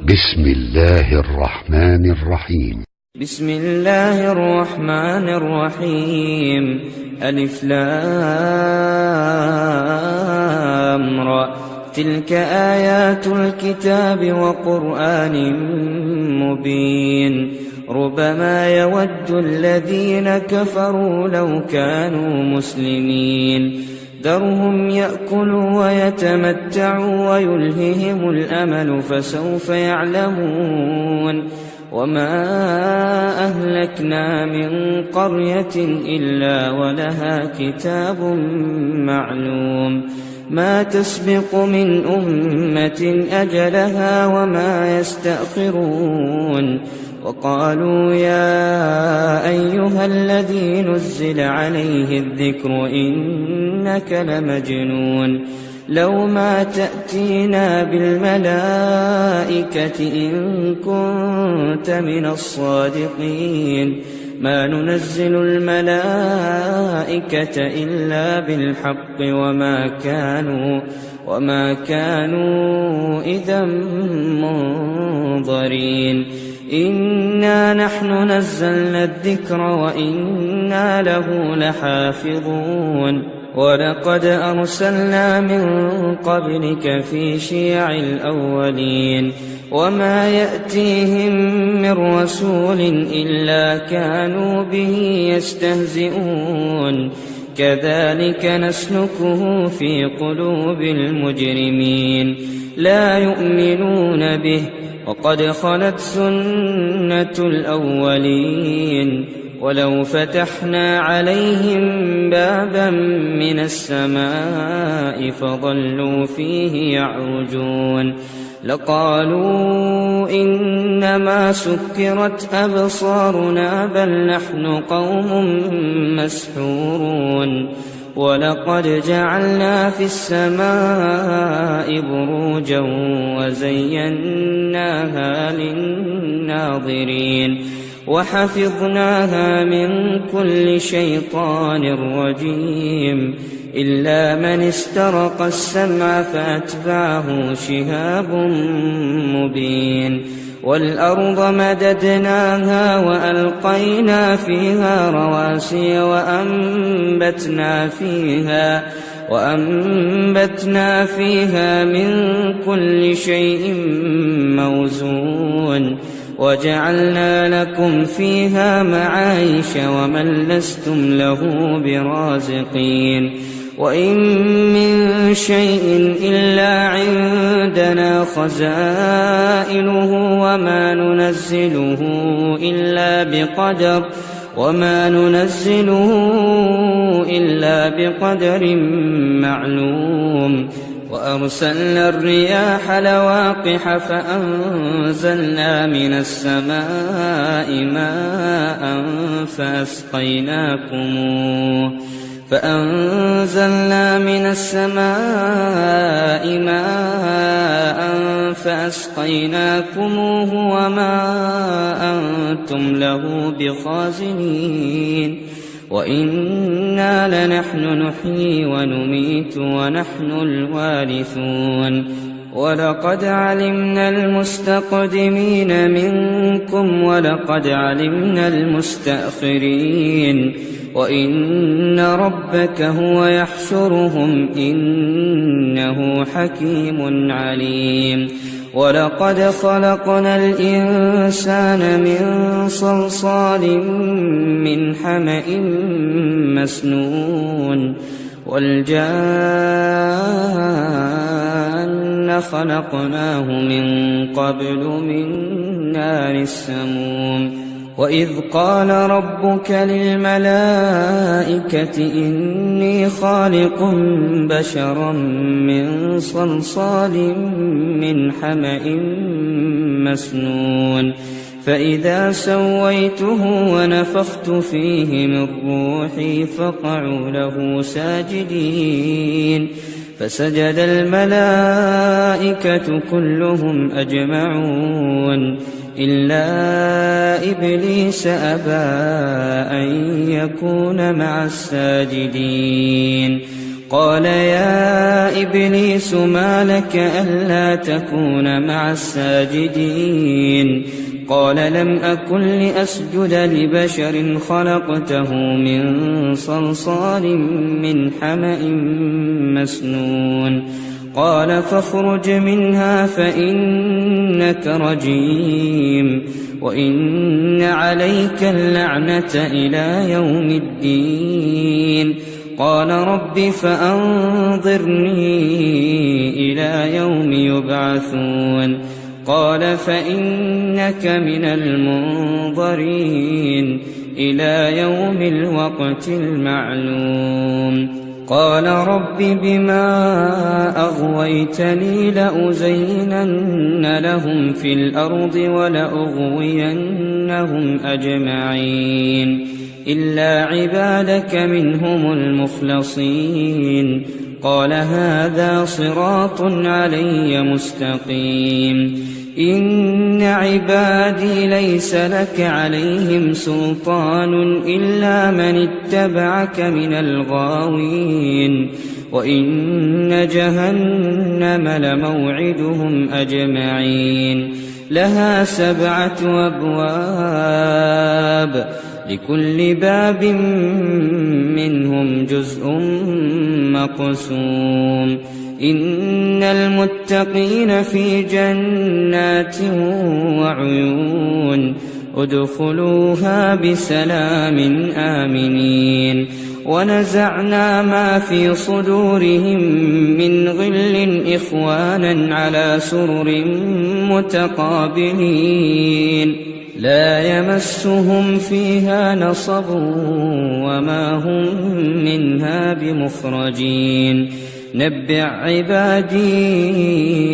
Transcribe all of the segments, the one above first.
بسم الله الرحمن الرحيم. بسم الله الرحمن الرحيم. ألف لام را. تلك آيات الكتاب وقرآن مبين. ربما يود الذين كفروا لو كانوا مسلمين. ذرهم يأكلوا ويتمتعوا ويلههم الأمل فسوف يعلمون. وما أهلكنا من قرية إلا ولها كتاب معلوم. ما تسبق من أمة أجلها وما يستأخرون. وقالوا يا أيها الذي نزل عليه الذكر إنك لمجنون. لو ما تأتينا بالملائكة إن كنت من الصادقين. ما ننزل الملائكة إلا بالحق وما كانوا إذا منظرين. إنا نحن نزلنا الذكر وإنا له لحافظون. ولقد أرسلنا من قبلك في شيع الأولين. وما يأتيهم من رسول إلا كانوا به يستهزئون. كذلك نسلكه في قلوب المجرمين. لا يؤمنون به وقد خلت سنة الأولين. ولو فتحنا عليهم بابا من السماء فظلوا فيه يعرجون لقالوا إنما سكرت أبصارنا بل نحن قوم مسحورون. ولقد جعلنا في السماء بروجا وزيناها للناظرين وحفظناها من كل شيطان رجيم إلا من استرق السمع فأتبعه شهاب مبين. والأرض مددناها وألقينا فيها رواسي وأنبتنا فيها من كل شيء موزون. وجعلنا لكم فيها معايش ومن لستم له برازقين. وإن من شيء إلا عندنا خزائنه وما ننزله إلا بقدر معلوم. وأرسلنا الرياح لواقح فأنزلنا من السماء ماء فأسقيناكموه وما أنتم له بخازنين. وإنا لنحن نحيي ونميت ونحن الوارثون. ولقد علمنا المستقدمين منكم ولقد علمنا المستأخرين. وإن ربك هو يحشرهم إنه حكيم عليم. ولقد خلقنا الإنسان من صلصال من حمأ مسنون. والجان خلقناه من قبل من نار السموم. وإذ قال ربك للملائكة إني خالق بشرا من صلصال من حمأ مسنون. فإذا سويته ونفخت فيه من روحي فقعوا له ساجدين. فسجد الملائكة كلهم أجمعون إلا إبليس أبى أن يكون مع الساجدين. قال يا إبليس ما لك ألا تكون مع الساجدين قال لم أكن لأسجد لبشر خلقته من صلصال من حمأ مسنون قال فاخرج منها فإنك رجيم وإن عليك اللعنة إلى يوم الدين قال رب فأنظرني إلى يوم يبعثون قال فإنك من المنظرين إلى يوم الوقت المعلوم قال رب بما أغويتني لأزينن لهم في الأرض ولأغوينهم أجمعين إلا عبادك منهم المخلصين قال هذا صراط علي مستقيم إن عبادي ليس لك عليهم سلطان إلا من اتبعك من الغاوين وإن جهنم لموعدهم أجمعين لها 7 أبواب لكل باب منهم جزء مقسوم إن المتقين في جنات وعيون ادخلوها بسلام آمنين ونزعنا ما في صدورهم من غل إخوانا على سرر متقابلين لا يمسهم فيها نصب وما هم منها بمخرجين نبئ عبادي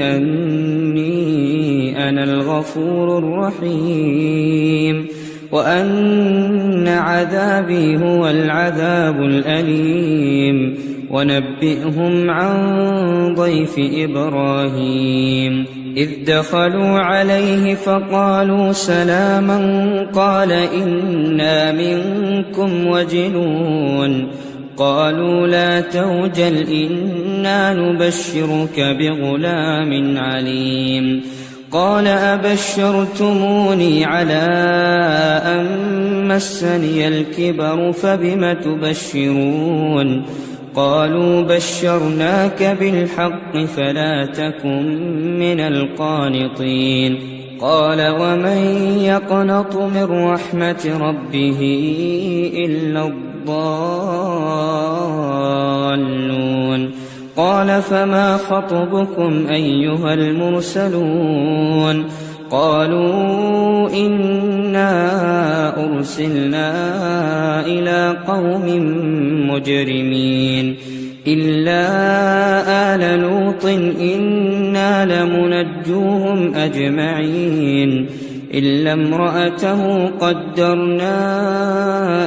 أني أنا الغفور الرحيم وأن عذابي هو العذاب الأليم ونبئهم عن ضيف إبراهيم إذ دخلوا عليه فقالوا سلاما قال إنا منكم وجلون قالوا لا توجل إنا نبشرك بغلام عليم قال أبشرتموني على أن مسني الكبر فبم تبشرون قالوا بشرناك بالحق فلا تكن من القانطين قال ومن يقنط من رحمة ربه إلا الضالون قال فما خطبكم أيها المرسلون قالوا إنا أرسلنا إلى قوم مجرمين إلا آل لوط إنا لمنجوهم أجمعين إلا امرأته قدرنا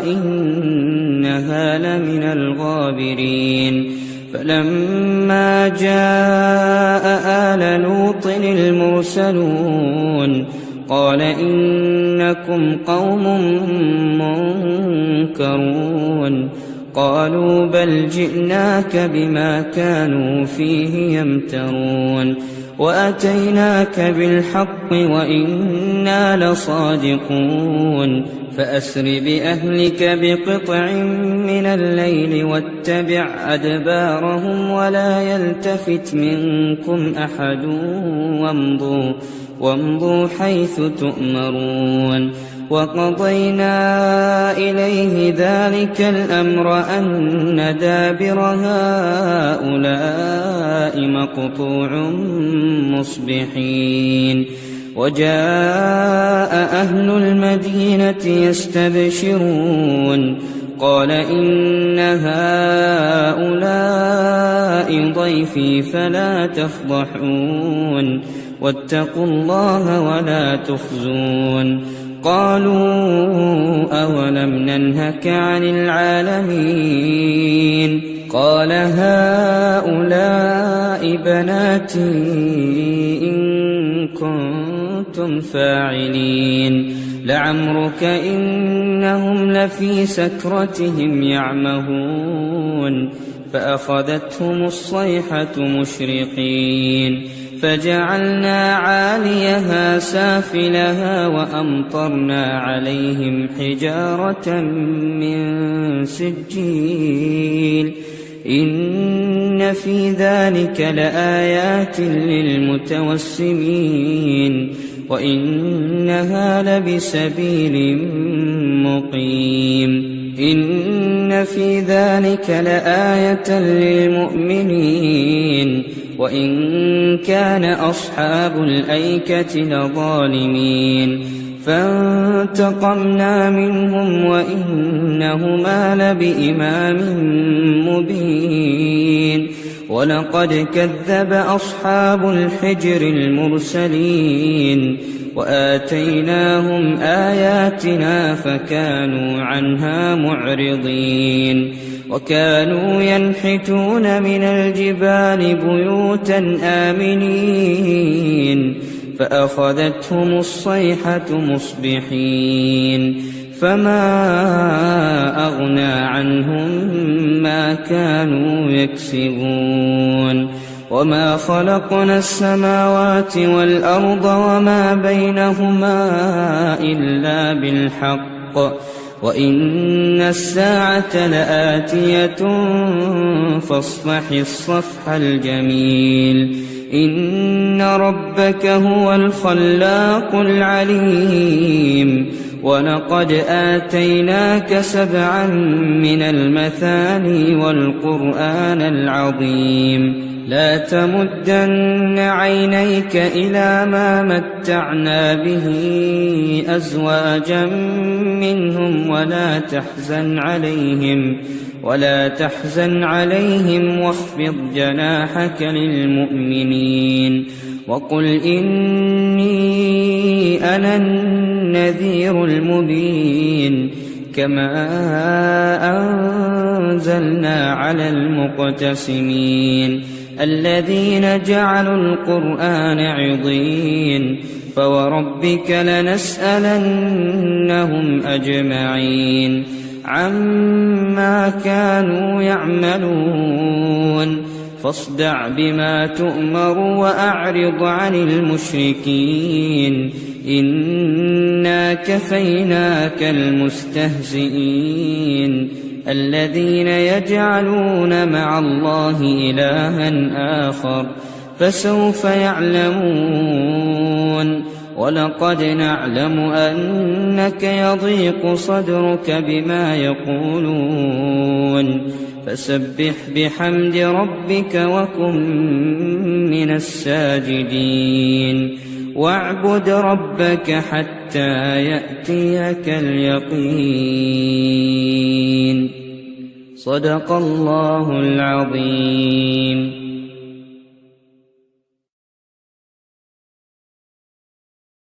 إنها لمن الغابرين فلما جاء آل لوط المرسلون قال إنكم قوم منكرون قالوا بل جئناك بما كانوا فيه يمترون وأتيناك بالحق وإنا لصادقون فأسر بأهلك بقطع من الليل واتبع أدبارهم ولا يلتفت منكم أحد وامضوا حيث تؤمرون وقضينا إليه ذلك الأمر أن دابر هؤلاء مقطوع مصبحين وجاء أهل المدينة يستبشرون قال إن هؤلاء ضيفي فلا تفضحون واتقوا الله ولا تخزون قالوا أولم ننهك عن العالمين قال هؤلاء بناتي إن كنتم فاعلين لعمرك إنهم لفي سكرتهم يعمهون فأخذتهم الصيحة مشرقين فجعلنا عاليها سافلها وأمطرنا عليهم حجارة من سجيل إن في ذلك لآيات للمتوسمين وإنها لبسبيل مقيم إن في ذلك لآية للمؤمنين وإن كان أصحاب الأيكة لظالمين فانتقمنا منهم وإنهما لبإمام مبين ولقد كذب أصحاب الحجر المرسلين وآتيناهم آياتنا فكانوا عنها معرضين وكانوا ينحتون من الجبال بيوتا آمنين فأخذتهم الصيحة مصبحين فما أغنى عنهم ما كانوا يكسبون وما خلقنا السماوات والأرض وما بينهما إلا بالحق وإن الساعة لآتية فاصفح الصفح الجميل إن ربك هو الخلاق العليم ولقد آتيناك 7 من المثاني والقرآن العظيم لا تمدن عينيك إلى ما متعنا به أزواجا منهم ولا تحزن عليهم واخفض جناحك للمؤمنين وقل إني أنا النذير المبين كما أنزلنا على المقتسمين الذين جعلوا القرآن عضين فوربك لنسألنهم أجمعين عما كانوا يعملون فاصدع بما تؤمر وأعرض عن المشركين إنا كفيناك المستهزئين الذين يجعلون مع الله إلها آخر فسوف يعلمون ولقد نعلم أنك يضيق صدرك بما يقولون فسبح بحمد ربك وكن من الساجدين واعبد ربك حتى يأتيك اليقين صدق الله العظيم.